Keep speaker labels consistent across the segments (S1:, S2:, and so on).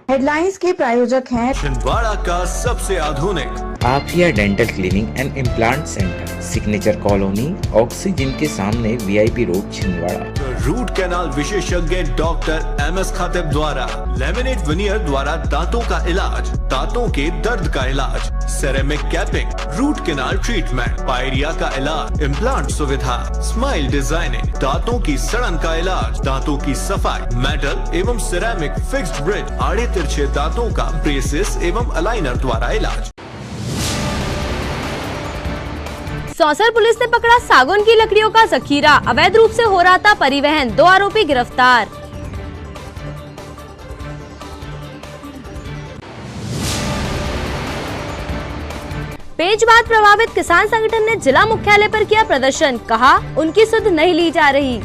S1: Headlines के प्रायोजक हैं
S2: छिंदवाड़ा का सबसे आधुनिक
S3: Aafiya dental cleaning and implant centre, signature colony, oxygen के सामने, VIP road, Chhindwara.
S2: Root canal विशेषज्ञ डॉक्टर एमएस खातिब द्वारा लेमिनेट विनियर द्वारा दांतों का इलाज, दांतों के दर्द का इलाज, ceramic capping, root canal treatment, pyorrhoea का इलाज, इम्प्लांट सुविधा, स्माइल डिजाइनिंग, दांतों की सड़न का इलाज, दांतों की सफाई, मेटल एवं सिरेमिक फिक्स्ड ब्रिज, आड़े तिरछे दांतों का ब्रेसेस एवं अलाइनर द्वारा इलाज।
S4: सौंसर पुलिस ने पकड़ा सागौन की लकड़ियों का जखीरा, अवैध रूप से हो रहा था परिवहन, 2 आरोपी गिरफ्तार। पेजबात प्रभावित किसान संगठन ने जिला मुख्यालय पर किया प्रदर्शन, कहा उनकी सुध नहीं ली जा रही।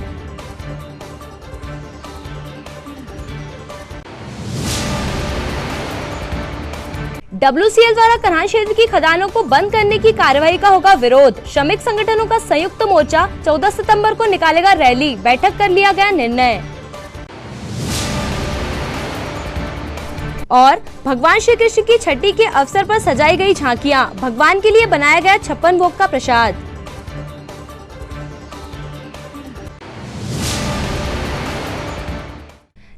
S4: WCL द्वारा करहान क्षेत्र की खदानों को बंद करने की कार्रवाई का होगा विरोध, श्रमिक संगठनों का संयुक्त मोर्चा 14 सितंबर को निकालेगा रैली, बैठक कर लिया गया निर्णय। और भगवान श्री कृष्ण की छठी के अवसर पर सजाई गई झांकियां, भगवान के लिए बनाया गया 56 भोग का प्रसाद।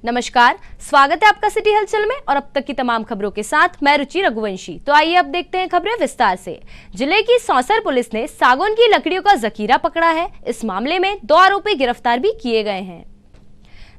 S4: नमस्कार, स्वागत है आपका सिटी हलचल में और अब तक की तमाम खबरों के साथ मैं रुचि रघुवंशी। तो आइए अब देखते हैं खबरें विस्तार से। जिले की सौंसर पुलिस ने सागौन की लकड़ियों का जखीरा पकड़ा है। इस मामले में 2 आरोपी गिरफ्तार भी किए गए हैं।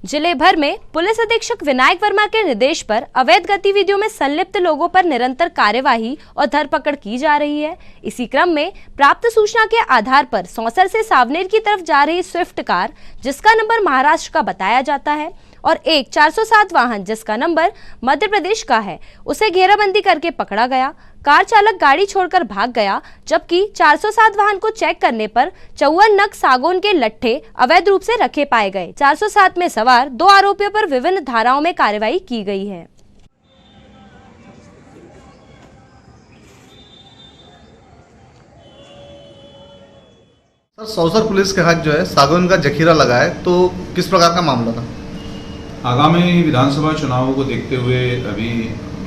S4: जिले भर में पुलिस अधीक्षक विनायक वर्मा के निर्देश पर अवैध गतिविधियों में संलिप्त लोगों पर निरंतर कार्यवाही और धरपकड़ की जा रही है। इसी क्रम में प्राप्त सूचना के आधार पर सौंसर से सावनेर की तरफ जा रही स्विफ्ट कार, जिसका नंबर महाराष्ट्र का बताया जाता है, और एक 407 वाहन जिसका नंबर मध्य प्रदेश का है, उसे घेराबंदी करके पकड़ा गया। कार चालक गाड़ी छोड़कर भाग गया, जबकि 407 वाहन को चेक करने पर 54 नग सागौन के लट्ठे अवैध रूप से रखे पाए गए। 407 में सवार 2 आरोपियों पर विभिन्न धाराओं में कार्रवाई की गई है।
S5: सर, सौंसर पुलिस के हाथ जो है सागौन का जखीरा लगा है, तो किस प्रकार का मामला था?
S6: आगामी विधानसभा चुनावों को देखते हुए अभी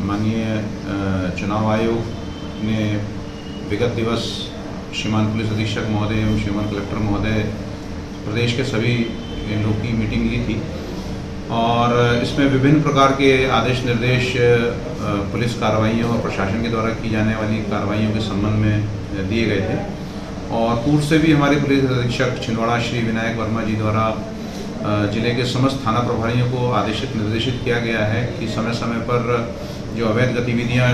S6: माननीय चुनाव आयोग ने विगत दिवस श्रीमान पुलिस अधीक्षक महोदय एवं श्रीमान कलेक्टर महोदय प्रदेश के सभी लोगों की मीटिंग ली थी और इसमें विभिन्न प्रकार के आदेश निर्देश पुलिस कार्रवाइयों और प्रशासन के द्वारा की जाने वाली कार्रवाइयों के संबंध में दिए गए थे। और पूर्व से भी हमारे पुलिस अधीक्षक छिंदवाड़ा श्री विनायक वर्मा जी द्वारा जिले के समस्त थाना प्रभारियों को आदेशित निर्देशित किया गया है कि समय समय पर जो अवैध गतिविधियां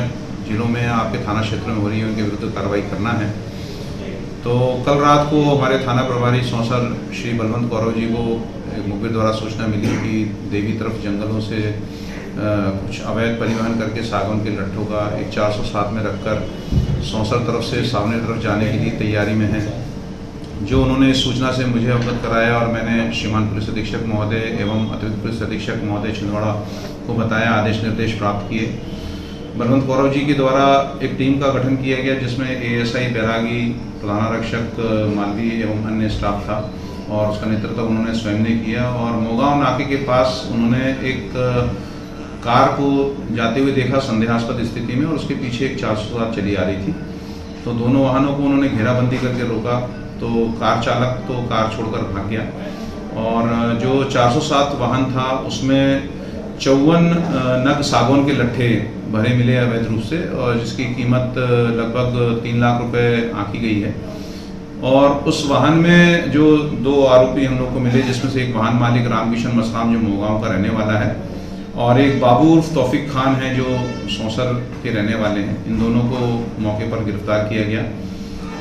S6: जिलों में आपके थाना क्षेत्र में हो रही हैं उनके विरुद्ध कार्रवाई करना है। तो कल रात को हमारे थाना प्रभारी सौंसर श्री बलवंत कौरव जी को एक मुखबिर द्वारा सूचना मिली कि देवी तरफ जंगलों से कुछ अवैध परिवहन करके सागौन के लट्ठों का एक 407 में रखकर सौंसर तरफ से सावनेर तरफ जाने के लिए तैयारी में है। जो उन्होंने इस सूचना से मुझे अवगत कराया और मैंने श्रीमान पुलिस अधीक्षक महोदय एवं अतिरिक्त पुलिस अधीक्षक महोदय छिंदवाड़ा को बताया, आदेश निर्देश प्राप्त किए। बलवंत कौरव जी के द्वारा एक टीम का गठन किया गया जिसमें ASI बैरागी, प्रधानारक्षक मालवी एवं अन्य स्टाफ था और उसका नेतृत्व उन्होंने स्वयं ने किया। और मोगांव नाके के पास उन्होंने एक कार को जाते हुए देखा संदेहास्पद स्थिति में और उसके पीछे एक 407 चली आ रही थी। तो दोनों वाहनों को उन्होंने घेराबंदी करके रोका, तो कार चालक तो कार छोड़कर भाग गया और जो 407 वाहन था उसमें 54 नग सागौन के लट्ठे भरे मिले अवैध रूप से और जिसकी कीमत लगभग 3 लाख रुपए आंकी गई है। और उस वाहन में जो 2 आरोपी हम लोग को मिले, जिसमें से एक वाहन मालिक रामकिशन मसराम जो मोगांव का रहने वाला है और एक बाबू उर्फ तौफिक खान है जो सौंसर के रहने वाले हैं। इन दोनों को मौके पर गिरफ्तार किया गया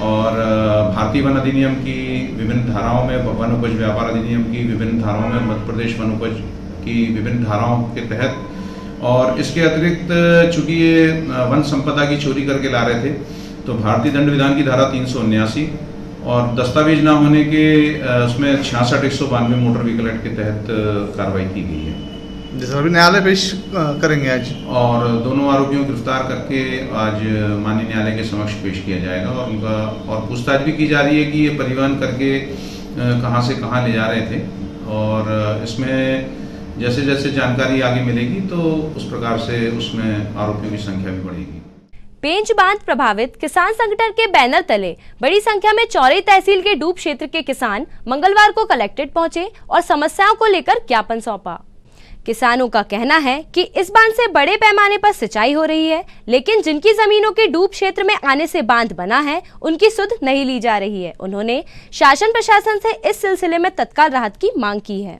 S6: और भारतीय वन अधिनियम की विभिन्न धाराओं में, वन उपज व्यापार अधिनियम की विभिन्न धाराओं में, मध्य प्रदेश वन उपज की विभिन्न धाराओं के तहत और इसके अतिरिक्त चूंकि ये वन संपदा की चोरी करके ला रहे थे तो भारतीय दंड विधान की धारा 379 और दस्तावेज न होने के उसमें 66-192 मोटर व्हीकल एक्ट के तहत कार्रवाई की गई है।
S5: जैसे अभी न्यायालय पेश करेंगे आज और
S6: दोनों आरोपियों को गिरफ्तार करके आज माननीय न्यायालय के समक्ष पेश किया जाएगा और उनका और पूछताछ भी की जा रही है कि ये परिवहन करके कहां से कहां ले जा रहे थे। और इसमें जैसे जैसे जानकारी आगे मिलेगी तो उस प्रकार से उसमें आरोपियों की संख्या भी बढ़ेगी।
S4: पेंच बांध प्रभावित किसान संगठन के बैनर तले बड़ी संख्या में चौरी तहसील के डूब क्षेत्र के किसान मंगलवार को कलेक्ट्रेट पहुंचे और समस्याओं को लेकर ज्ञापन सौंपा। किसानों का कहना है कि इस बांध से बड़े पैमाने पर सिंचाई हो रही है, लेकिन जिनकी जमीनों के डूब क्षेत्र में आने से बांध बना है उनकी सुध नहीं ली जा रही है। उन्होंने शासन प्रशासन से इस सिलसिले में तत्काल राहत की मांग की है।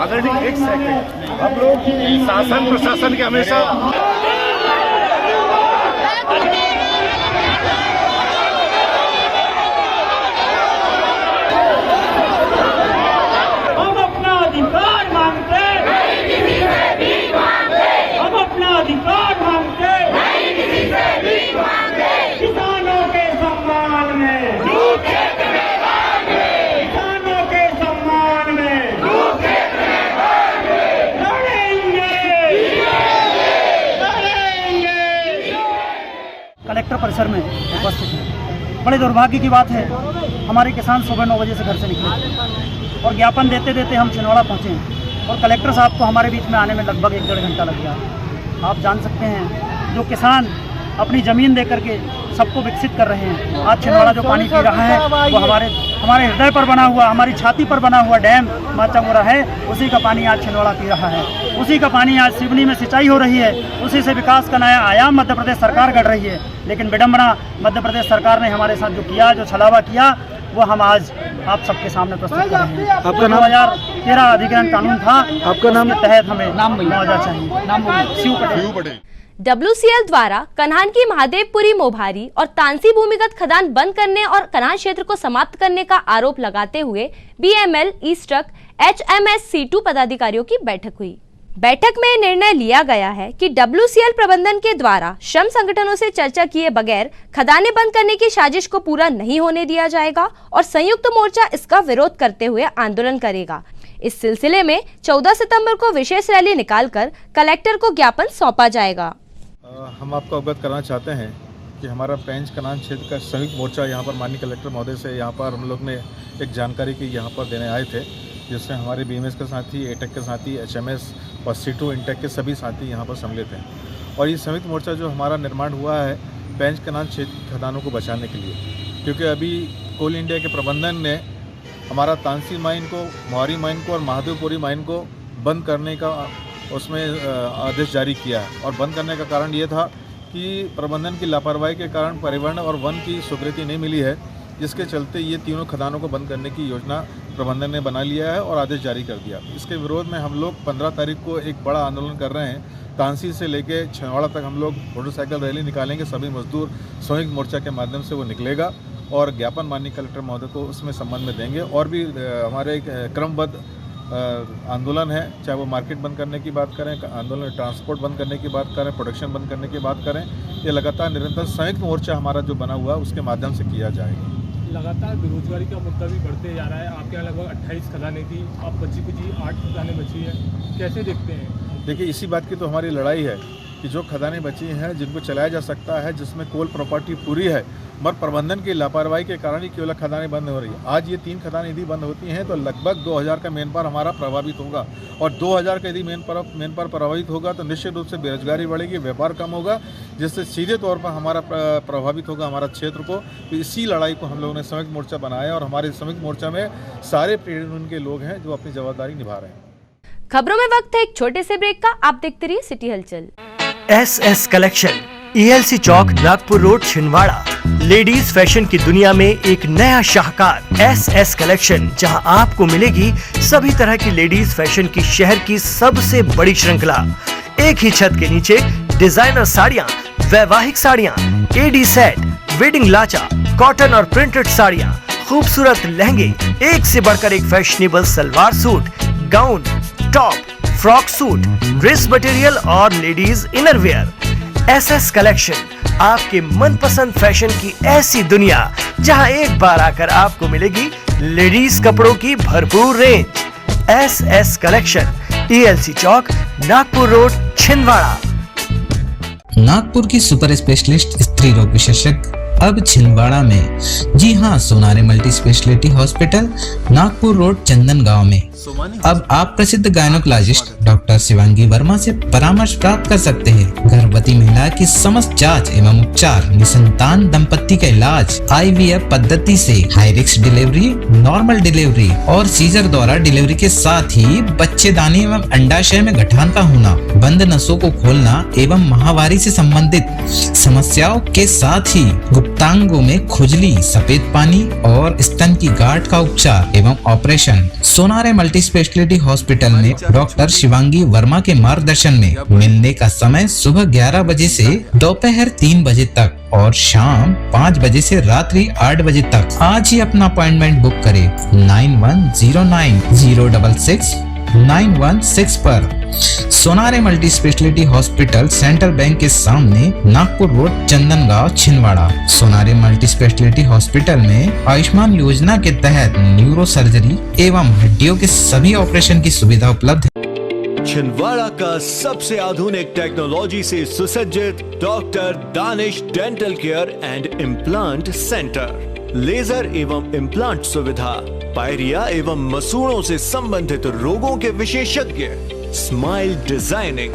S7: अगर एक सेकंड हम लोग शासन प्रशासन के हमेशा
S8: हम अपना अधिकार मांगते, हम अपना अधिकार मांगते, किसानों के सम्मान में, किसानों के सम्मान में
S9: कलेक्टर परिसर में उपस्थित है। बड़े दुर्भाग्य की बात है, हमारे किसान सुबह 9 बजे से घर से निकले और ज्ञापन देते देते हम छिंदवाड़ा पहुँचे और कलेक्टर साहब को हमारे बीच में आने में लगभग 1-1.5 घंटा लग गया। आप जान सकते हैं, जो किसान अपनी ज़मीन दे करके सबको विकसित कर रहे हैं, आज छिंदवाड़ा जो पानी पी रहा है वो हमारे हृदय पर बना हुआ, हमारी छाती पर बना हुआ डैम माचामुरा है, उसी का पानी आज छिंदवाड़ा पी रहा है। उसी का पानी आज सिवनी में सिंचाई हो रही है, उसी से विकास का नया आयाम मध्य प्रदेश सरकार गढ़ रही है। लेकिन विडम्बना, मध्य प्रदेश सरकार ने हमारे साथ जो किया, जो छलावा किया, वो हम आज आप सबके सामने प्रस्तुत कर रहे हैं। आपका 2013 अधिग्रहण कानून था, आपका नाम के तहत हमें नाम मुआवजा चाहिए। नाम शिव पटेल।
S4: WCL द्वारा कन्हान की महादेवपुरी मोभारी और तानसी भूमिगत खदान बंद करने और कन्हान क्षेत्र को समाप्त करने का आरोप लगाते हुए BML ईस्टक HMS C2 पदाधिकारियों की बैठक हुई। बैठक में निर्णय लिया गया है कि WCL प्रबंधन के द्वारा श्रम संगठनों से चर्चा किए बगैर खदानें बंद करने की साजिश को पूरा नहीं होने दिया जाएगा और संयुक्त मोर्चा इसका विरोध करते हुए आंदोलन करेगा। इस सिलसिले में 14 सितंबर को विशेष रैली निकालकर कलेक्टर को ज्ञापन सौंपा जाएगा।
S10: हम आपको अवगत कराना चाहते हैं कि हमारा पेंच कन्हान क्षेत्र का संयुक्त मोर्चा यहाँ पर माननीय कलेक्टर महोदय से यहाँ पर हम लोग ने एक जानकारी की यहाँ पर देने आए थे, जिसमें हमारे BMS के साथी, एटेक के साथी, HMS और C2 इंटेक के सभी साथी यहाँ पर सम्मिलित हैं। और ये संयुक्त मोर्चा जो हमारा निर्माण हुआ है पेंच कन्हान क्षेत्र की खदानों को बचाने के लिए, क्योंकि अभी कोल इंडिया के प्रबंधन ने हमारा तानसी माइन को, मोहारी माइन को और महादेवपुरी माइन को बंद करने का उसमें आदेश जारी किया है। और बंद करने का कारण ये था कि प्रबंधन की लापरवाही के कारण परिवहन और वन की स्वीकृति नहीं मिली है, जिसके चलते ये तीनों खदानों को बंद करने की योजना प्रबंधन ने बना लिया है और आदेश जारी कर दिया। इसके विरोध में हम लोग 15 तारीख को एक बड़ा आंदोलन कर रहे हैं। तानसी से लेके छिंदवाड़ा तक हम लोग मोटरसाइकिल रैली निकालेंगे, सभी मजदूर संयुक्त मोर्चा के माध्यम से वो निकलेगा और ज्ञापन माननीय कलेक्टर महोदय को उसमें संबंध में देंगे। और भी हमारे क्रमबद्ध आंदोलन है, चाहे वो मार्केट बंद करने की बात करें, आंदोलन ट्रांसपोर्ट बंद करने की बात करें, प्रोडक्शन बंद करने की बात करें, ये लगातार निरंतर संयुक्त मोर्चा हमारा जो बना हुआ है उसके माध्यम से किया जाएगा।
S11: लगातार बेरोजगारी का मुद्दा भी बढ़ते जा रहा है। आपके यहाँ लगभग 28 खदानें थी, अब बची कुछ 8 खदानें बची है, कैसे देखते हैं?
S10: देखिए, इसी बात की तो हमारी लड़ाई है कि जो खदानें बची हैं जिनको चलाया जा सकता है, जिसमें कोल प्रॉपर्टी पूरी है, मगर प्रबंधन की लापरवाही के कारण ही केवल खदानें बंद हो रही है। आज ये 3 खदानें यदि बंद होती हैं तो लगभग 2000 का मेन पावर हमारा प्रभावित होगा, और 2000 का यदि मेन पावर प्रभावित होगा तो निश्चित रूप से बेरोजगारी बढ़ेगी, व्यापार कम होगा, जिससे सीधे तौर पर हमारा प्रभावित होगा हमारा क्षेत्र को। तो इसी लड़ाई को हम लोगों ने संयुक्त मोर्चा बनाया और हमारे संयुक्त मोर्चा में सारे ट्रेड यूनियन के लोग हैं जो अपनी जवाबदारी निभा रहे हैं।
S4: खबरों में वक्त है एक छोटे से ब्रेक का, आप देखते रहिए सिटी हलचल।
S12: SS कलेक्शन, ELC चौक, Nagpur road, Chhindwara. Ladies fashion की दुनिया में एक नया शाहकार SS कलेक्शन, जहां आपको मिलेगी सभी तरह की लेडीज फैशन की शहर की सबसे बड़ी श्रृंखला। एक ही छत के नीचे डिजाइनर साड़ियां, वैवाहिक साड़ियां, AD सेट, वेडिंग लाचा, कॉटन और प्रिंटेड साड़ियां, खूबसूरत लहंगे, एक से बढ़कर एक fashionable salwar suit, gown, top, frock suit, dress material और लेडीज इनरवेयर। एसएस कलेक्शन आपके मनपसंद फैशन की ऐसी दुनिया जहां एक बार आकर आपको मिलेगी लेडीज कपड़ों की भरपूर रेंज। एसएस कलेक्शन, ईएलसी चौक, नागपुर रोड, छिंदवाड़ा।
S13: नागपुर की सुपर स्पेशलिस्ट स्त्री रोग विशेषज्ञ अब छिंदवाड़ा में। जी हाँ, Sonare multi speciality hospital, Nagpur road, Chandangaon में। अब आप प्रसिद्ध गायनोकोलॉजिस्ट डॉक्टर शिवांगी वर्मा से परामर्श प्राप्त कर सकते हैं। गर्भवती महिला की समस्त जांच एवं उपचार, निसंतान दंपत्ति का इलाज, IVF पद्धति से high risk delivery, normal delivery और सीजर द्वारा डिलीवरी के साथ ही बच्चेदानी एवं अंडाशय में गठान का होना, बंद नसों को खोलना एवं माहवारी से संबंधित समस्याओं के साथ ही गुप्तांगों में खुजली, सफेद पानी और स्तन की गांठ का उपचार एवं operation Sonare multi speciality hospital में डॉक्टर शिवांगी वर्मा के मार्गदर्शन में। मिलने का समय सुबह 11 बजे से दोपहर 3 बजे तक और शाम 5 बजे से रात्रि 8 बजे तक। आज ही अपना अपॉइंटमेंट बुक करें 9109066916 पर। Sonare multi speciality hospital, central bank के सामने, Nagpur road, Chandangaon, Chhindwara. Sonare multi speciality hospital में आयुष्मान योजना के तहत न्यूरो सर्जरी एवं हड्डियों के सभी ऑपरेशन की सुविधा उपलब्ध है।
S2: छिंदवाड़ा का सबसे आधुनिक टेक्नोलॉजी से सुसज्जित doctor Danish dental care and implant centre. Laser एवं इम्प्लांट सुविधा, पायरिया एवं मसूड़ों से संबंधित रोगों के विशेषज्ञ, स्माइल डिजाइनिंग,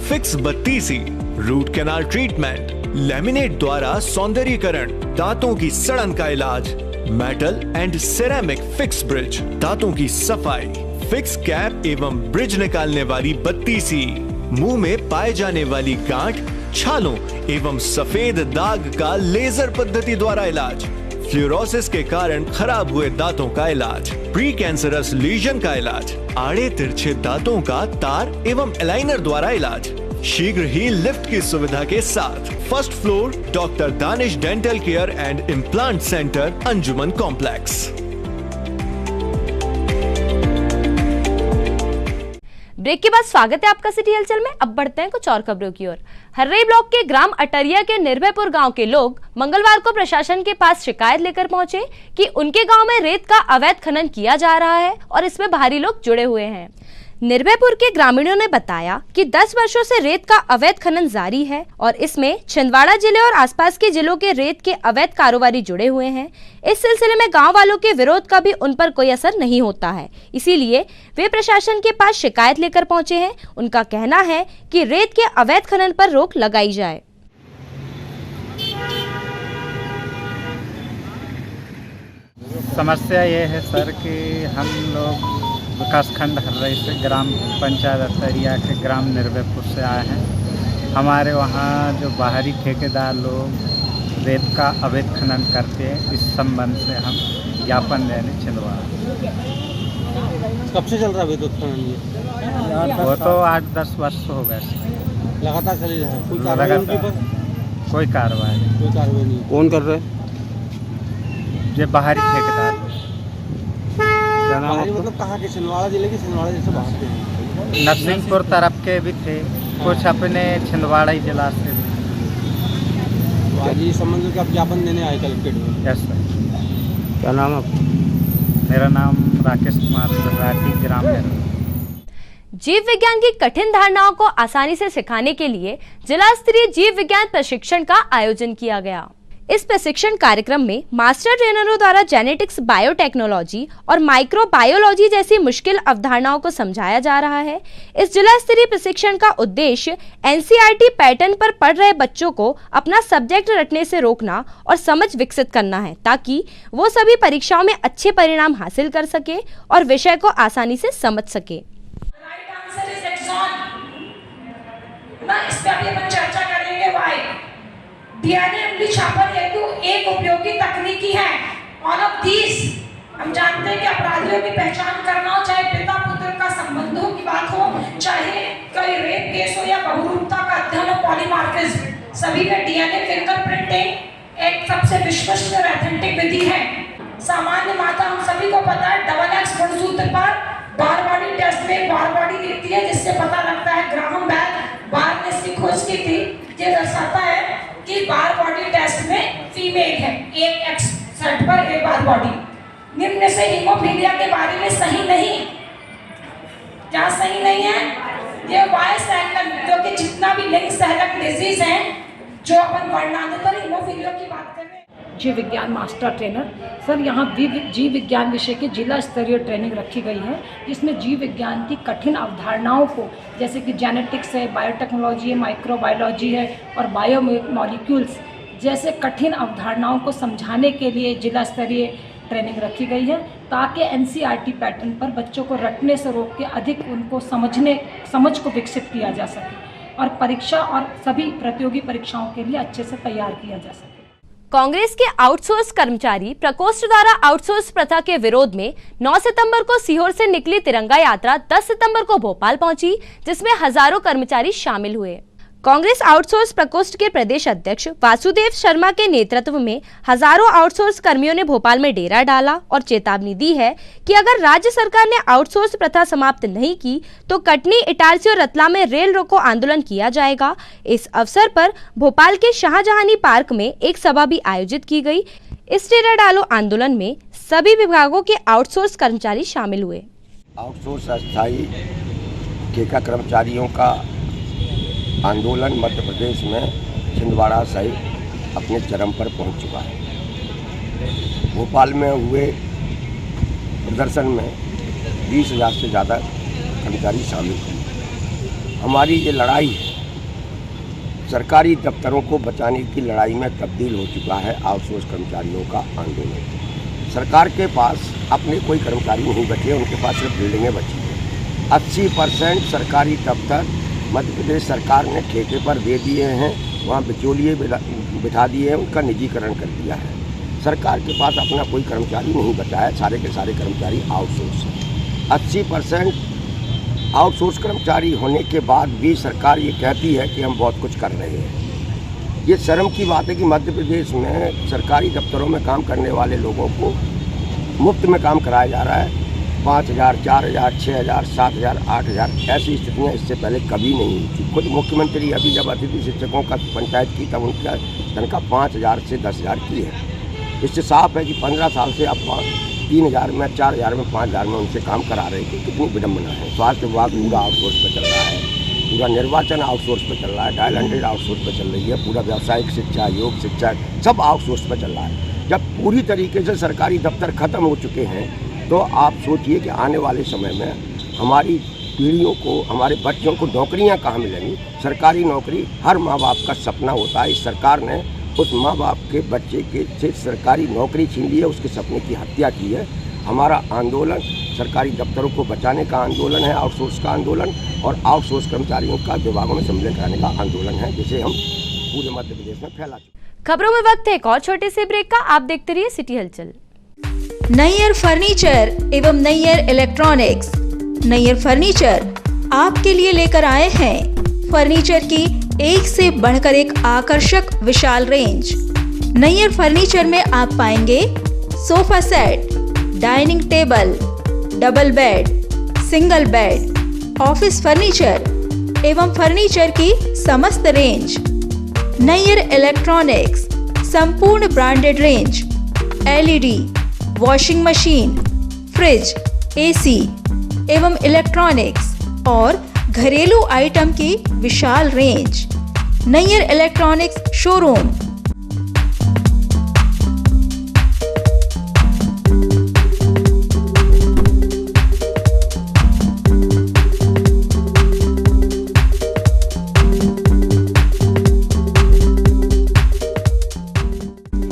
S2: फिक्स बत्तीसी, रूट कैनाल ट्रीटमेंट, लैमिनेट द्वारा सौंदर्यीकरण, दांतों की सड़न का इलाज, metal and ceramic fix bridge, दांतों की सफाई, फिक्स कैप एवं ब्रिज निकालने वाली बत्तीसी, मुंह में पाए जाने वाली गांठ, छालों एवं सफेद दाग का लेजर पद्धति द्वारा इलाज, फ्लोरोसिस के कारण खराब हुए दांतों का इलाज, प्री कैंसरस लीजन का इलाज, आड़े तिरछे दांतों का तार एवं एलाइनर द्वारा इलाज, शीघ्र ही लिफ्ट की सुविधा के साथ। First floor, doctor Danish dental care and implant centre, Anjuman complex.
S4: Break के बाद स्वागत है आपका सिटी हलचल में। अब बढ़ते हैं कुछ और खबरों की ओर। हर्रई ब्लॉक के ग्राम अटरिया के निर्भयपुर गांव के लोग मंगलवार को प्रशासन के पास शिकायत लेकर पहुंचे कि उनके गांव में रेत का अवैध खनन किया जा रहा है और इसमें बाहरी लोग जुड़े हुए हैं। निर्भयपुर के ग्रामीणों ने बताया कि 10 वर्षों से रेत का अवैध खनन जारी है और इसमें छिंदवाड़ा जिले और आसपास के जिलों के रेत के अवैध कारोबारी जुड़े हुए हैं। इस सिलसिले में गांव वालों के विरोध का भी उन पर कोई असर नहीं होता है, इसीलिए वे प्रशासन के पास शिकायत लेकर पहुंचे हैं। उनका कहना है कि रेत के अवैध खनन पर रोक लगाई जाए।
S9: समस्या ये है सर कि हम लोग विकासखंड हर्रई से ग्राम पंचायत अटरिया के ग्राम निर्भयपुर से आए हैं। हमारे वहाँ जो बाहरी ठेकेदार लोग रेत का अवैध खनन करते हैं, इस संबंध से हम ज्ञापन देने छिंदवाड़ा।
S14: कब से चल रहा है अवैध खनन?
S9: वो तो 8-10 वर्ष हो गए।
S14: लगातार चली रहा है?
S9: कोई कार्रवाई
S14: नहीं। कौन कर रहा है?
S9: ये बाहरी ठेकेदार।
S14: मतलब कहाँ के? छिंदवाड़ा जिले के? छिंदवाड़ा जिले से बाहर के?
S9: नरसिंहपुर तरफ के भी थे, कुछ अपने छिंदवाड़ा ही जिला से।
S14: तो आज इस संबंध में आप ज्ञापन देने आए कलेक्ट्रेट में?
S9: Yes sir.
S14: क्या नाम आपका?
S9: मेरा नाम राकेश कुमार राठी, ग्राम है।
S4: जीव विज्ञान की कठिन धारणाओं को आसानी से सिखाने के लिए जिला स्तरीय जीव विज्ञान प्रशिक्षण का आयोजन किया गया। इस प्रशिक्षण कार्यक्रम में मास्टर ट्रेनरों द्वारा जेनेटिक्स, बायोटेक्नोलॉजी और माइक्रोबायोलॉजी जैसी मुश्किल अवधारणाओं को समझाया जा रहा है। इस जिला स्तरीय प्रशिक्षण का उद्देश्य NCERT पैटर्न पर पढ़ रहे बच्चों को अपना सब्जेक्ट रटने से रोकना और समझ विकसित करना है, ताकि वो सभी परीक्षाओं में अच्छे परिणाम हासिल कर सके और विषय को आसानी से समझ सके।
S15: डीएनए उंगली छापन हेतु एक उपयोगी तकनीकी है। ऑल ऑफ दीज हम जानते हैं कि अपराधियों की पहचान करना हो, चाहे पिता पुत्र का संबंधों की बात हो, चाहे कोई रेप केस हो या बहुरूपता का अध्ययन हो, पॉलीमार्फिज्म, सभी में डीएनए फिंगरप्रिंटिंग एक सबसे विश्वसनीय और ऑथेंटिक विधि है। सामान्य मात्रा हम सभी को पता है, XX गुणसूत्र पर बार बॉडी टेस्ट में बार बॉडी दिखती है, जिससे पता लगता है, ग्राहम बेल बार ने इसकी खोज की थी, ये दर्शाता है कि बार बॉडी टेस्ट में फीमेल है, एक एक्स सर्ट पर एक बार बॉडी। निम्न से हीमोफीलिया के बारे में सही नहीं, क्या सही नहीं है? ये वायसैकल जो कि जितना भी लिंग सहलक डिजीज है, जो अपन वर्णानुसार हीमोफीलिया की बात कर रहे हैं।
S16: जीव विज्ञान मास्टर ट्रेनर सर, यहाँ जीव विज्ञान विषय की जिला स्तरीय ट्रेनिंग रखी गई है, जिसमें जीव विज्ञान की कठिन अवधारणाओं को, जैसे कि जेनेटिक्स है, बायोटेक्नोलॉजी है, माइक्रोबायोलॉजी है और बायोमॉलिक्यूल्स जैसे कठिन अवधारणाओं को समझाने के लिए जिला स्तरीय ट्रेनिंग रखी गई है, ताकि एनसीईआरटी पैटर्न पर बच्चों को रटने से रोक के अधिक उनको समझ को विकसित किया जा सके और परीक्षा और सभी प्रतियोगी परीक्षाओं के लिए अच्छे से तैयार किया जा सके।
S4: कांग्रेस के आउटसोर्स कर्मचारी प्रकोष्ठ द्वारा आउटसोर्स प्रथा के विरोध में 9 सितंबर को सीहोर से निकली तिरंगा यात्रा 10 सितंबर को भोपाल पहुंची, जिसमें हजारों कर्मचारी शामिल हुए। कांग्रेस आउटसोर्स प्रकोष्ठ के प्रदेश अध्यक्ष वासुदेव शर्मा के नेतृत्व में हजारों आउटसोर्स कर्मियों ने भोपाल में डेरा डाला और चेतावनी दी है कि अगर राज्य सरकार ने आउटसोर्स प्रथा समाप्त नहीं की तो कटनी, इटारसी और रतलाम में रेल रोको आंदोलन किया जाएगा। इस अवसर पर भोपाल के शाहजहानी पार्क में एक सभा भी आयोजित की गई। इस डेरा डालो आंदोलन में सभी विभागों के आउटसोर्स कर्मचारी शामिल हुए।
S17: आउटसोर्स अस्थायी ठेका कर्मचारियों का आंदोलन मध्य प्रदेश में छिंदवाड़ा सहित अपने चरम पर पहुंच चुका है। भोपाल में हुए प्रदर्शन में 20,000 से ज़्यादा कर्मचारी शामिल हुए। हमारी ये लड़ाई है, सरकारी दफ्तरों को बचाने की लड़ाई में तब्दील हो चुका है आउटसोर्स कर्मचारियों का आंदोलन। सरकार के पास अपने कोई कर्मचारी नहीं बचे, उनके पास सिर्फ बिल्डिंगें बची हैं। 80% सरकारी दफ्तर मध्य प्रदेश सरकार ने ठेके पर दे दिए हैं, वहाँ बिचौलिए बिठा दिए हैं, उनका निजीकरण कर दिया है। सरकार के पास अपना कोई कर्मचारी नहीं बचा है, सारे के सारे कर्मचारी आउटसोर्स हैं। 80% आउटसोर्स कर्मचारी होने के बाद भी सरकार ये कहती है कि हम बहुत कुछ कर रहे हैं। ये शर्म की बात है कि मध्य प्रदेश में सरकारी दफ्तरों में काम करने वाले लोगों को मुफ्त में काम कराया जा रहा है। 5,000, 4,000, 6,000, 7,000, 8,000 ऐसी स्थितियाँ इससे पहले कभी नहीं हुई थी। खुद मुख्यमंत्री अभी जब अतिथि शिक्षकों का पंचायत की तब उनका तनख्वाह 5,000 से 10,000 की है। इससे साफ है कि 15 साल से अब 3,000 में, 4,000 में, 5,000 में उनसे काम करा रहे थे। कितनी विडम्बना है। स्वास्थ्य विभाग पूरा आउटसोर्स पर चल रहा है, पूरा निर्वाचन आउटसोर्स पर चल रहा है, डायल 100 आउटसोर्स पर चल रही है, पूरा व्यावसायिक शिक्षा, योग शिक्षा सब आउटसोर्स पर चल रहा है। जब पूरी तरीके से सरकारी दफ्तर खत्म हो चुके हैं तो आप सोचिए कि आने वाले समय में हमारी पीढ़ियों को, हमारे बच्चों को नौकरियां कहाँ मिलेंगी। सरकारी नौकरी हर माँ बाप का सपना होता है। इस सरकार ने उस माँ बाप के बच्चे के से सरकारी नौकरी छीन ली है, उसके सपने की हत्या की है। हमारा आंदोलन सरकारी दफ्तरों को बचाने का आंदोलन है, आउटसोर्स का आंदोलन और आउटसोर्स कर्मचारियों का विभागों में सम्मिलित कराने का आंदोलन है, जिसे हम पूरे मध्य प्रदेश में फैला चुके हैं।
S4: खबरों में वक्त है एक और छोटे से ब्रेक का। आप देखते रहिए सिटी हलचल।
S1: नैयर फर्नीचर एवं नैयर इलेक्ट्रॉनिक्स। नैयर फर्नीचर आपके लिए लेकर आए हैं फर्नीचर की एक से बढ़कर एक आकर्षक विशाल रेंज। नैयर फर्नीचर में आप पाएंगे sofa set, dining table, double bed, single bed, office furniture एवं फर्नीचर की समस्त रेंज। नैयर इलेक्ट्रॉनिक्स संपूर्ण branded range, LED, washing machine, fridge, AC एवं इलेक्ट्रॉनिक्स और घरेलू आइटम की विशाल range. Nayyar electronics showroom.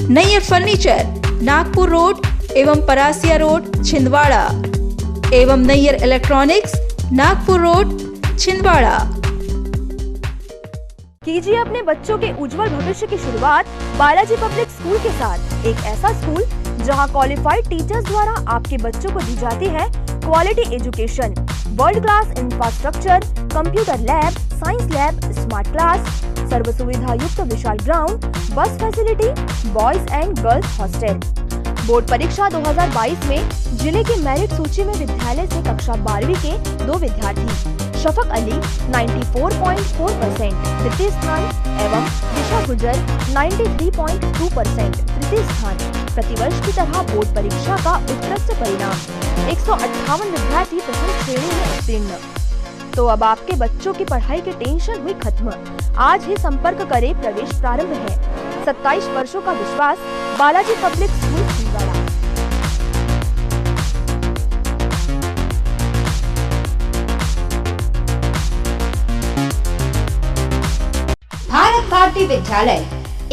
S1: Nayyar furniture Nagpur road एवं परासिया रोड छिंदवाड़ा एवं नैयर इलेक्ट्रॉनिक्स नागपुर रोड छिंदवाड़ा।
S4: कीजिए अपने बच्चों के उज्जवल भविष्य की शुरुआत बालाजी पब्लिक स्कूल के साथ। एक ऐसा स्कूल जहां क्वालिफाइड टीचर्स द्वारा आपके बच्चों को दी जाती है quality education, world class infrastructure, computer lab, science lab, smart class, सर्व सुविधा युक्त विशाल ground, bus facility, boys and girls hostel.
S18: Board परीक्षा 2022 में जिले की मेरिट सूची में विद्यालय से कक्षा 12वीं के 2 विद्यार्थी शफक अली 94.4% तृतीय स्थान एवं दिशा गुजर 93.2% तृतीय स्थान। प्रतिवर्ष की तरह बोर्ड परीक्षा का उत्कृष्ट परिणाम 158 विद्यार्थी प्रथम श्रेणी में उत्तीर्ण। तो अब आपके बच्चों की पढ़ाई की टेंशन हुई खत्म। आज ही संपर्क करें, प्रवेश प्रारंभ है। 27 वर्षों का विश्वास, बालाजी पब्लिक स्कूल छिंदवाड़ा।
S19: भारत भारती विद्यालय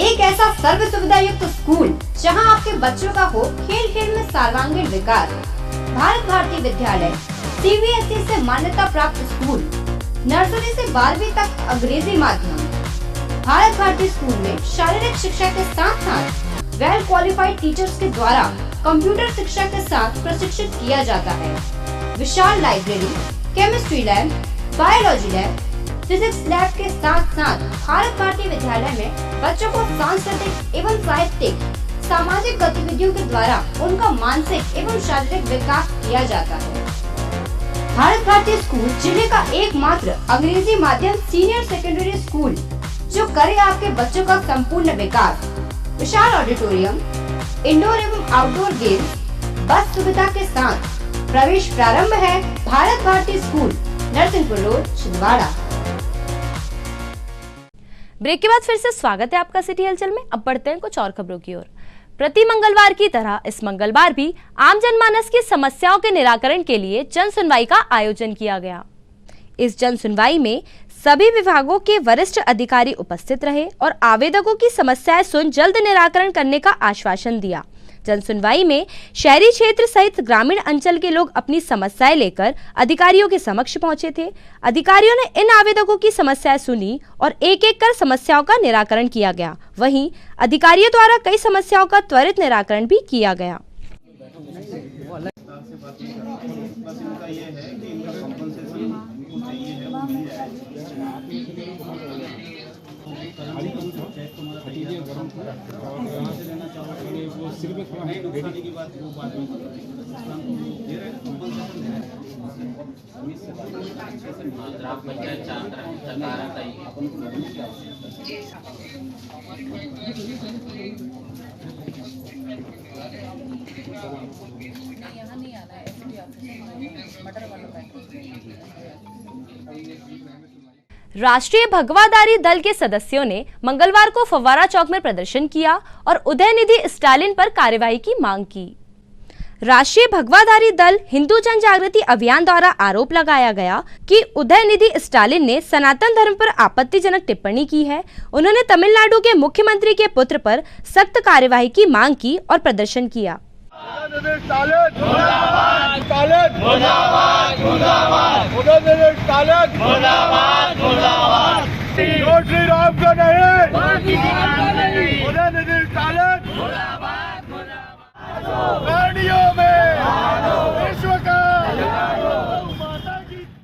S19: एक ऐसा सर्व सुविधा युक्त स्कूल जहां आपके बच्चों का हो खेल खेल में सर्वांगीण विकास। भारत भारती विद्यालय CBSE से मान्यता प्राप्त स्कूल, नर्सरी से 12वीं तक अंग्रेजी माध्यम। भारत भारती स्कूल में शारीरिक शिक्षा के साथ साथ वेल क्वालिफाइड टीचर्स के द्वारा कंप्यूटर शिक्षा के साथ प्रशिक्षित किया जाता है। विशाल library, chemistry lab, biology lab, physics lab के साथ साथ भारत भारती विद्यालय में बच्चों को सांस्कृतिक एवं साहित्यिक सामाजिक गतिविधियों के द्वारा उनका मानसिक एवं शारीरिक विकास किया जाता है। भारत भारती स्कूल जिले का एकमात्र अंग्रेजी माध्यम सीनियर सेकेंडरी स्कूल जो करे आपके बच्चों का संपूर्ण विकास। विशाल ऑडिटोरियम, इंडोर एवं आउटडोर गेम्स, बस सुविधा के साथ। प्रवेश प्रारंभ है। Bharat Bharati school, Narsinghpur road, Chhindwara.
S4: Break के बाद फिर से स्वागत है आपका सिटी हलचल में। अब बढ़ते हैं कुछ और खबरों की ओर। प्रति मंगलवार की तरह इस मंगलवार भी आम जनमानस की समस्याओं के निराकरण के लिए जन सुनवाई का आयोजन किया गया। इस जन सुनवाई में सभी विभागों के वरिष्ठ अधिकारी उपस्थित रहे और आवेदकों की समस्याएं सुन जल्द निराकरण करने का आश्वासन दिया। जन सुनवाई में शहरी क्षेत्र सहित ग्रामीण अंचल के लोग अपनी समस्याएं लेकर अधिकारियों के समक्ष पहुंचे थे। अधिकारियों ने इन आवेदकों की समस्याएं सुनी और एक एक कर समस्याओं का निराकरण किया गया। वहीं अधिकारियों द्वारा कई समस्याओं का त्वरित निराकरण भी किया गया। राष्ट्रीय भगवादारी दल के सदस्यों ने मंगलवार को फव्वारा चौक में प्रदर्शन किया और उदयनिधि स्टालिन पर कार्यवाही की मांग की। राष्ट्रीय भगवादारी दल हिंदू जन जागृति अभियान द्वारा आरोप लगाया गया कि उदयनिधि स्टालिन ने सनातन धर्म पर आपत्तिजनक टिप्पणी की है। उन्होंने तमिलनाडु के मुख्यमंत्री के पुत्र पर सख्त कार्यवाही की मांग की और प्रदर्शन किया।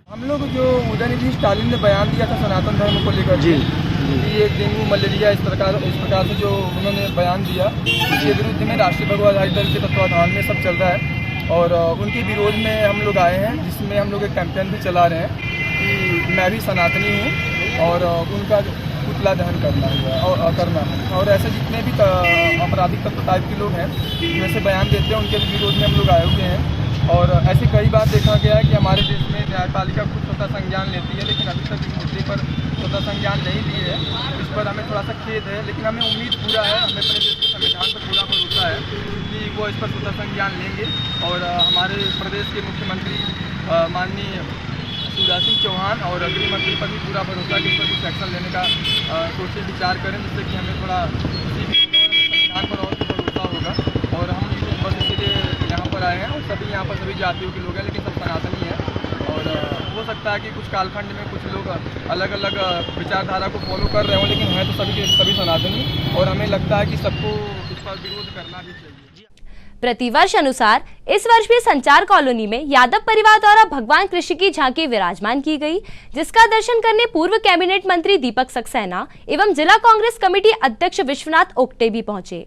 S20: हम लोग जो उदयनिधि स्टालिन ने बयान दिया था सनातन धर्म को लेकर जी कि ये डेंगू मलेरिया इस प्रकार से जो उन्होंने बयान दिया, इसके विरुद्ध में राष्ट्रीय भगवादारी दल के तत्वाधान में सब चल रहा है और उनके विरोध में हम लोग आए हैं, जिसमें हम लोग एक कैंपेन भी चला रहे हैं कि मैं भी सनातनी हूँ और उनका पुतला दहन करना है और ऐसे जितने भी आपराधिक तत्व टाइप के लोग हैं वैसे बयान देते हैं, उनके विरोध में हम लोग आए हुए हैं। और ऐसे कई बार देखा गया है कि हमारे देश में न्यायपालिका खुद स्वतः संज्ञान लेती है, लेकिन अभी तक इस मुद्दे पर स्वतः संज्ञान नहीं ली है। इस पर हमें थोड़ा सा खेद है, लेकिन हमें उम्मीद पूरा है, हमें अपने देश के संविधान पर पूरा भरोसा है कि वो इस पर स्वतः संज्ञान लेंगे और हमारे प्रदेश के मुख्यमंत्री माननीय शिवराज सिंह चौहान और गृह मंत्री पर भी पूरा भरोसा कि इस पर कुछ एक्शन लेने का सोचे विचार करें, जिससे कि हमें थोड़ा संविधान पर और भरोसा होगा। और हम बस इसीलिए यहाँ पर आए हैं और सभी यहाँ पर सभी जातियों के लोग हैं, लेकिन सब सनातनी हैं और हो सकता है कि कुछ कालखंड में कुछ लोग अलग अलग विचारधारा को फॉलो कर रहे हों, लेकिन हैं तो सभी सनातनी और हमें लगता है कि सबको इस पर विरोध करना भी चाहिए।
S4: प्रतिवर्ष अनुसार इस वर्ष भी संचार कॉलोनी में यादव परिवार द्वारा भगवान कृष्ण की झांकी विराजमान की गई, जिसका दर्शन करने पूर्व कैबिनेट मंत्री दीपक सक्सेना एवं जिला कांग्रेस कमेटी अध्यक्ष विश्वनाथ ओक्टे भी पहुंचे।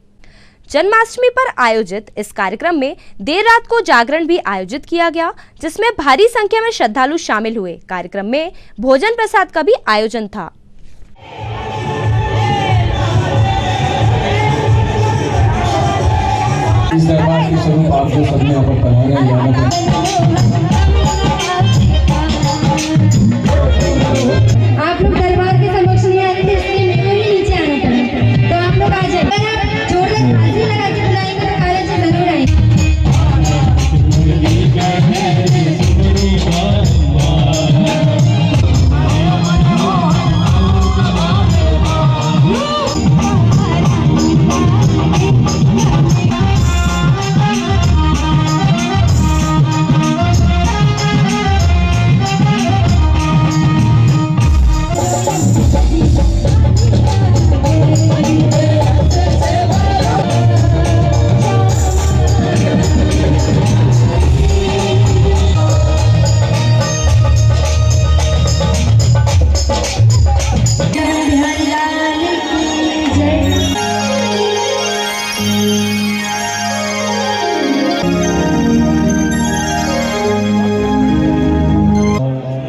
S4: जन्माष्टमी पर आयोजित इस कार्यक्रम में देर रात को जागरण भी आयोजित किया गया, जिसमें भारी संख्या में श्रद्धालु शामिल हुए। कार्यक्रम में भोजन प्रसाद का भी आयोजन था।
S21: इस दरबार के स्वरूप आप जो सबने यहाँ पर पढ़ा रहे हैं,
S22: आप लोग दरबार के समक्ष नहीं आ रहे थे, इसलिए मेरे को ही नीचे आना पड़ा। तो आप लोग आ जाए, अगर आप जोरदार ताली लगा के बुलाएंगे तो काले जी जरूर आएंगे।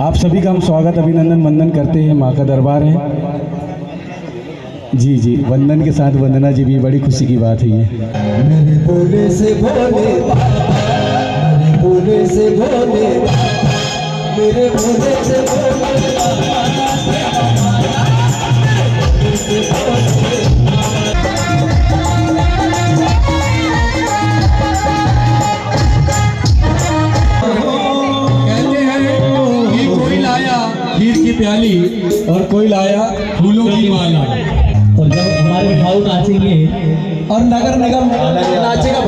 S21: आप सभी का हम स्वागत अभिनंदन वंदन करते हैं। माँ का दरबार है जी जी, वंदन के साथ वंदना जी भी, बड़ी खुशी की बात है ये। मेरे भोले से भोले मेरे भोले से भोले मेरे भोले से खीर की प्याली और कोई लाया फूलों की माला। और जब हमारे भाव नाचेंगे और नगर निगम नाचेगा।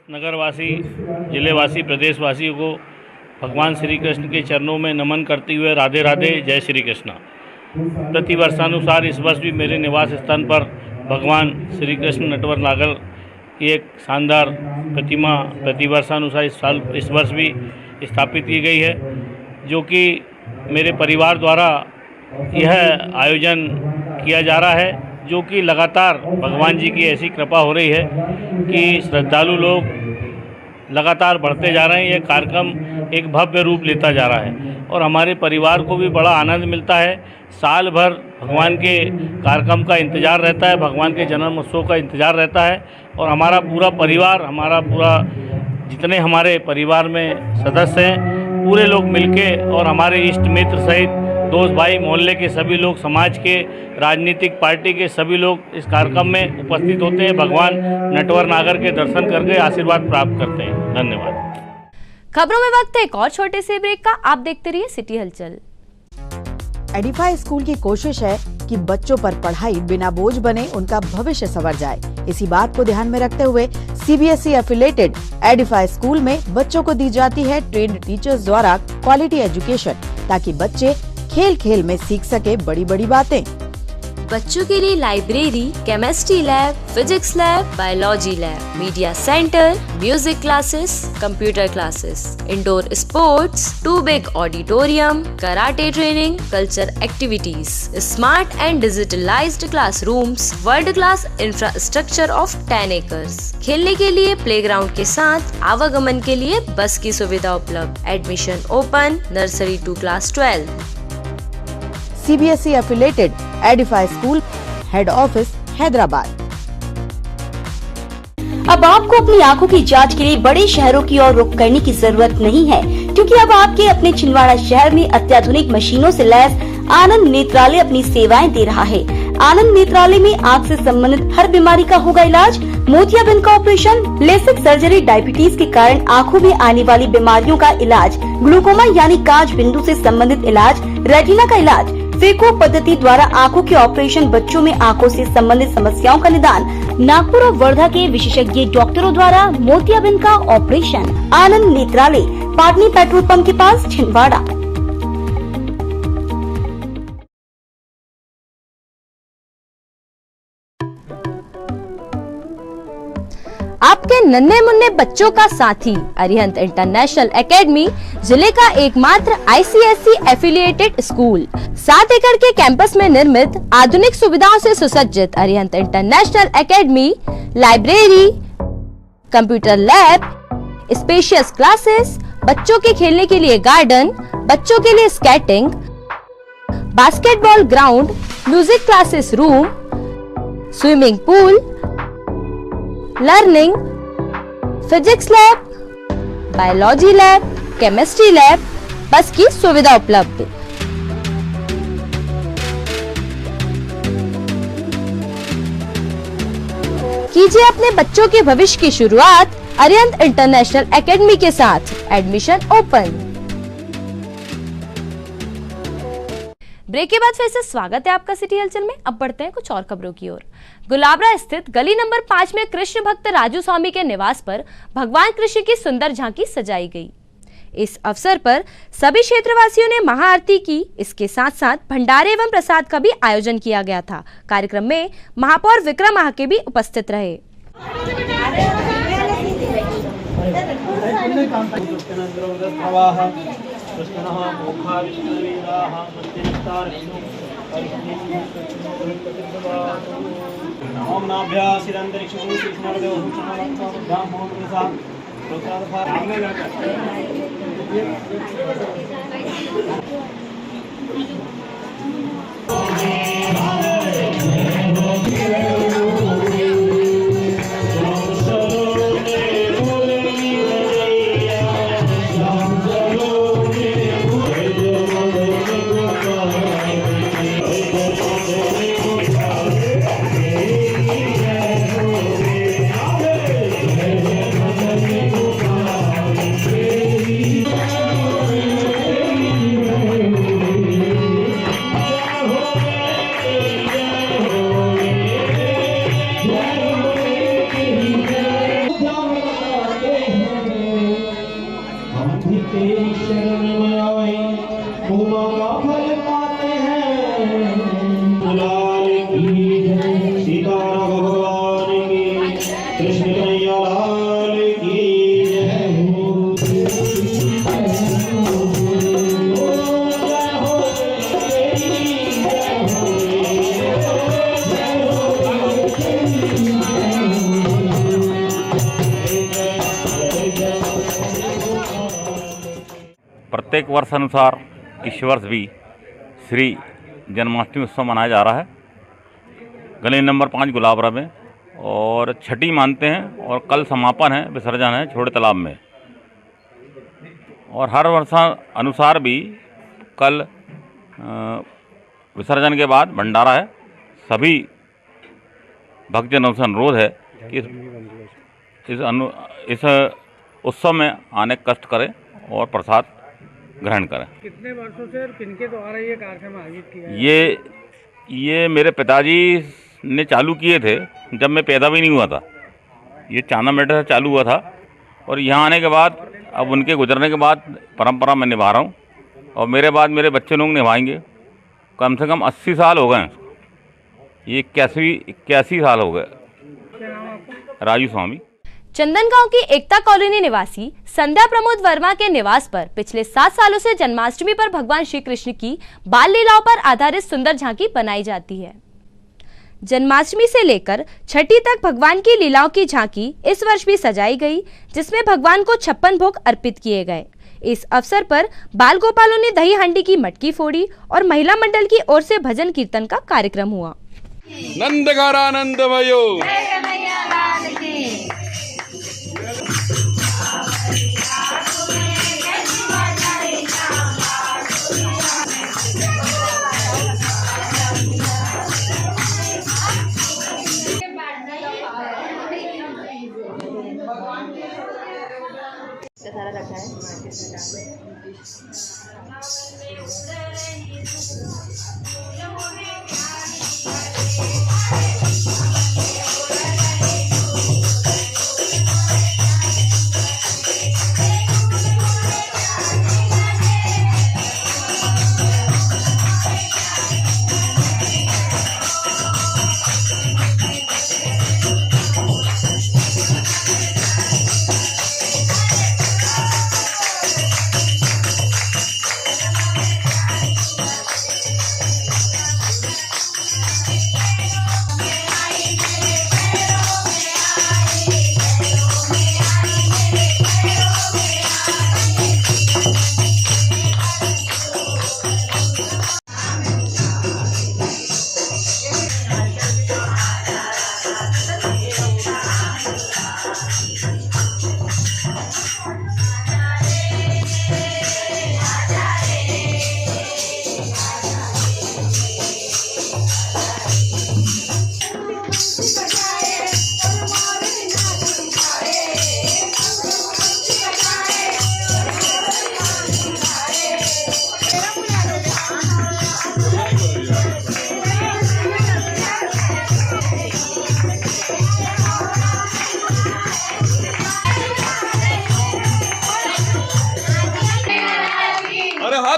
S23: नगरवासी, जिलेवासी, प्रदेशवासियों को भगवान श्री कृष्ण के चरणों में नमन करते हुए राधे राधे, जय श्री कृष्ण। प्रतिवर्षानुसार इस वर्ष भी मेरे निवास स्थान पर भगवान श्री कृष्ण नटवर नागर की एक शानदार प्रतिमा प्रतिवर्षानुसार इस वर्ष भी स्थापित की गई है, जो कि मेरे परिवार द्वारा यह आयोजन किया जा रहा है, जो कि लगातार भगवान जी की ऐसी कृपा हो रही है कि श्रद्धालु लोग लगातार बढ़ते जा रहे हैं। यह कार्यक्रम एक भव्य रूप लेता जा रहा है और हमारे परिवार को भी बड़ा आनंद मिलता है। साल भर भगवान के कार्यक्रम का इंतज़ार रहता है, भगवान के जन्म उत्सव का इंतज़ार रहता है और हमारा पूरा परिवार, हमारा पूरा जितने हमारे परिवार में सदस्य हैं, पूरे लोग मिलके और हमारे इष्ट मित्र सहित दोस्त भाई, मोहल्ले के सभी लोग, समाज के, राजनीतिक पार्टी के सभी लोग इस कार्यक्रम में उपस्थित होते हैं। भगवान नटवर नागर के दर्शन करके आशीर्वाद प्राप्त करते हैं। धन्यवाद।
S4: खबरों में वक्त है एक और छोटे से ब्रेक का। आप देखते रहिए सिटी हलचल।
S24: एडिफाई स्कूल की कोशिश है कि बच्चों पर पढ़ाई बिना बोझ बने, उनका भविष्य संवर जाए। इसी बात को ध्यान में रखते हुए सीबीएसई एफिलेटेड एडिफाई स्कूल में बच्चों को दी जाती है ट्रेन्ड टीचर्स द्वारा क्वालिटी एजुकेशन, ताकि बच्चे खेल खेल में सीख सके बड़ी बड़ी बातें।
S4: बच्चों के लिए library, chemistry lab, physics lab, biology lab, media centre, music classes, computer classes, indoor sports, 2 big auditorium, karate training, culture activities, smart and digitalised classrooms, world class infrastructure of 10 acres, खेलने के लिए प्लेग्राउंड के साथ आवागमन के लिए बस की सुविधा उपलब्ध। Admission open nursery to class 12।
S24: CBSE affiliated Edify school, head office Hyderabad.
S25: अब आपको अपनी आंखों की जांच के लिए बड़े शहरों की ओर रुख करने की जरूरत नहीं है, क्योंकि अब आपके अपने छिंदवाड़ा शहर में अत्याधुनिक मशीनों से लैस आनंद नेत्रालय अपनी सेवाएं दे रहा है। आनंद नेत्रालय में आँख से संबंधित हर बीमारी का होगा इलाज। मोतियाबिंद का ऑपरेशन, लेसिक सर्जरी, डायबिटीज के कारण आँखों में आने वाली बीमारियों का इलाज, ग्लूकोमा यानी कांच बिंदु से संबंधित इलाज, रेटिना का इलाज, फेको पद्धति द्वारा आँखों के ऑपरेशन, बच्चों में आँखों से संबंधित समस्याओं का निदान, नागपुर और वर्धा के विशेषज्ञ डॉक्टरों द्वारा मोतियाबिंद का ऑपरेशन। आनंद नेत्रालय, पाटनी पेट्रोल पंप के पास, छिंदवाड़ा।
S4: आपके नन्हे मुन्ने बच्चों का साथी अरिहंत इंटरनेशनल एकेडमी जिले का एकमात्र ICSE एफिलिएटेड स्कूल। 7 एकड़ के कैंपस में निर्मित आधुनिक सुविधाओं से सुसज्जित Arihant international academy, library, computer lab, spacious classes, बच्चों के खेलने के लिए गार्डन, बच्चों के लिए skating, basketball ground, music classes room, swimming pool, learning, physics lab, biology lab, chemistry lab, बस की सुविधा उपलब्ध। कीजिए अपने बच्चों के भविष्य की शुरुआत अरिहंत इंटरनेशनल एकेडमी के साथ। Admission open. ब्रेक के बाद फिर से स्वागत है आपका सिटी हलचल में। अब बढ़ते हैं कुछ और खबरों की ओर। गुलाबरा स्थित गली नंबर 5 में कृष्ण भक्त राजू स्वामी के निवास पर भगवान कृष्ण की सुंदर झांकी सजाई गई। इस अवसर पर सभी क्षेत्रवासियों ने महाआरती की। इसके साथ साथ भंडारे एवं प्रसाद का भी आयोजन किया गया था। कार्यक्रम में महापौर विक्रम आके भी उपस्थित रहे।
S3: प्रत्येक वर्ष अनुसार इस वर्ष भी श्री जन्माष्टमी उत्सव मनाया जा रहा है गली नंबर 5 गुलाबरा में, और छठी मानते हैं और कल समापन है, विसर्जन है छोटे तालाब में। और हर वर्ष अनुसार भी कल विसर्जन के बाद भंडारा है। सभी भक्तजनों से अनुरोध है कि इस उत्सव में आने कष्ट करें और प्रसाद ग्रहण करें।
S5: कितने वर्षों से और किनके द्वारा ये कार्यक्रम आयोजित किया है?
S3: ये मेरे पिताजी ने चालू किए थे जब मैं पैदा भी नहीं हुआ था। ये चाना मेटर से चालू हुआ था और यहाँ आने के बाद अब उनके गुजरने के बाद परंपरा मैं निभा रहा हूँ और मेरे बाद मेरे बच्चे लोग निभाएंगे। कम से कम 80 साल हो गए। ये 81 साल हो गए। राजू स्वामी।
S4: चंदनगांव की एकता कॉलोनी निवासी संध्या प्रमोद वर्मा के निवास पर पिछले 7 सालों से जन्माष्टमी पर भगवान श्री कृष्ण की बाल लीलाओं पर आधारित सुंदर झांकी बनाई जाती है। जन्माष्टमी से लेकर छठी तक भगवान की लीलाओं की झांकी इस वर्ष भी सजाई गई, जिसमें भगवान को 56 भोग अर्पित किए गए। इस अवसर पर बाल गोपालों ने दही हांडी की मटकी फोड़ी और महिला मंडल की ओर से भजन कीर्तन का कार्यक्रम हुआ।
S6: नंद घरानंद भयो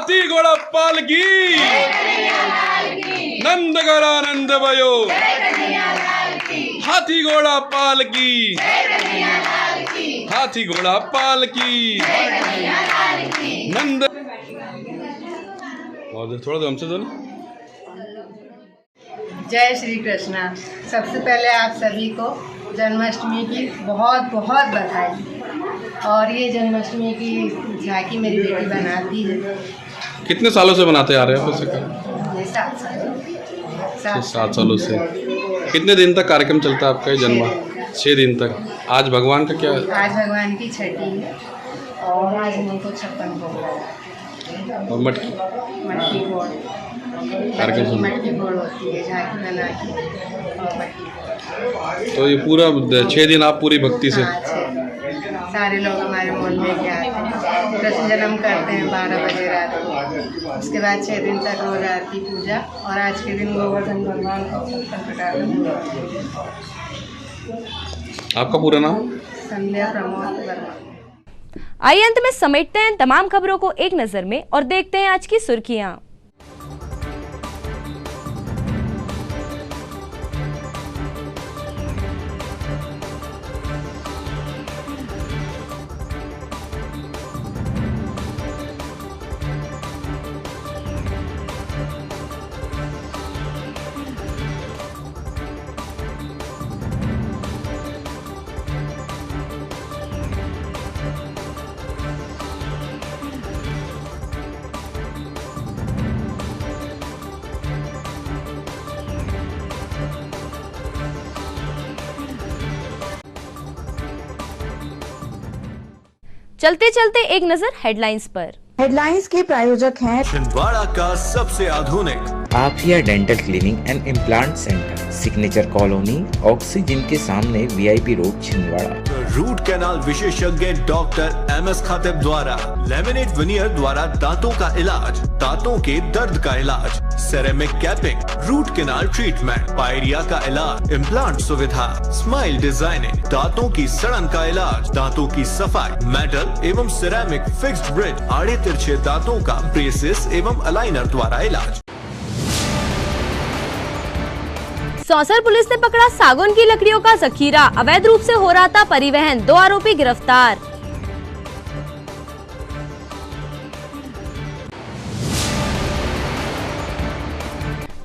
S6: हाथी घोड़ा पाल की नंद गौरानंद भयो हाथी घोड़ा पाल की हाथी घोड़ा पाल की नंद और थोड़ा हमसे दो ना।
S7: जय श्री कृष्णा। सबसे पहले आप सभी को जन्माष्टमी की बहुत बहुत बधाई। और ये जन्माष्टमी की झांकी मेरी बेटी बनाती है।
S6: कितने सालों से बनाते आ रहे हो?
S7: ये 7 साल
S6: 7 सालों से। कितने दिन तक कार्यक्रम चलता है आपका जन्म? 6 दिन तक। आज भगवान का क्या?
S7: आज भगवान की छठी है और आज हमको 56 भोग लगा
S6: और मटकी
S7: फोड़ मटकी फोड़ होती है झांकी बना के और मटकी।
S6: तो ये पूरा 6 दिन आप पूरी भक्ति से?
S7: सारे लोग हमारे मोहल्ले के आते हैं। कृष्ण जन्म करते हैं 12 बजे रात को। उसके बाद 6 दिन तक रोज आरती पूजा और आज के दिन गोवर्धन भगवान को 56 प्रकार का।
S6: आपका पूरा नाम?
S7: संध्या प्रमोद वर्मा।
S4: आइए अंत में समेटते हैं तमाम खबरों को एक नजर में और देखते हैं आज की सुर्खियां। चलते चलते एक नजर हेडलाइंस पर।
S24: हेडलाइंस के प्रायोजक हैं
S2: छिंदवाड़ा का सबसे आधुनिक
S13: Aafiya dental clinic and implant centre, signature colony, oxygen के सामने VIP road, Chhindwara.
S2: Root canal विशेषज्ञ डॉक्टर MS खातिब द्वारा लेमिनेट विनियर द्वारा दांतों का इलाज, दांतों के दर्द का इलाज, ceramic capping, root canal treatment, pyorrhoea का इलाज, इम्प्लांट सुविधा, स्माइल डिजाइनिंग, दांतों की सड़न का इलाज, दांतों की सफाई, मेटल एवं सिरेमिक फिक्स्ड ब्रिज, आड़े तिरछे दांतों का ब्रेसेस एवं अलाइनर द्वारा इलाज।
S4: सौंसर पुलिस ने पकड़ा सागौन की लकड़ियों का जखीरा, अवैध रूप से हो रहा था परिवहन, 2 आरोपी गिरफ्तार।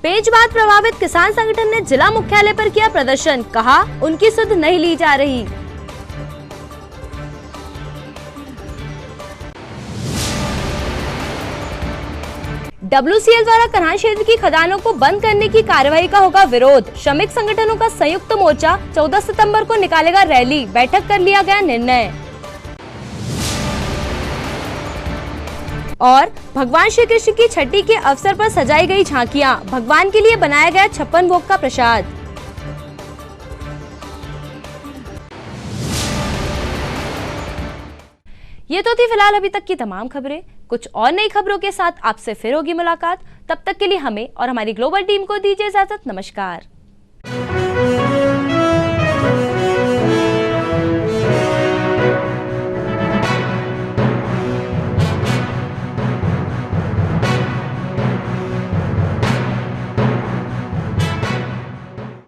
S4: पेजबात प्रभावित किसान संगठन ने जिला मुख्यालय पर किया प्रदर्शन, कहा उनकी सुध नहीं ली जा रही। WCL द्वारा कन्हान क्षेत्र की खदानों को बंद करने की कार्रवाई का होगा विरोध, श्रमिक संगठनों का संयुक्त मोर्चा 14 सितंबर को निकालेगा रैली, बैठक कर लिया गया निर्णय। और भगवान श्री कृष्ण की छठी के अवसर पर सजाई गई झांकियां, भगवान के लिए बनाया गया 56 भोग का प्रसाद। ये तो थी फिलहाल अभी तक की तमाम खबरें। कुछ और नई खबरों के साथ आपसे फिर होगी मुलाकात। तब तक के लिए हमें और हमारी ग्लोबल टीम को दीजिए इजाजत। नमस्कार।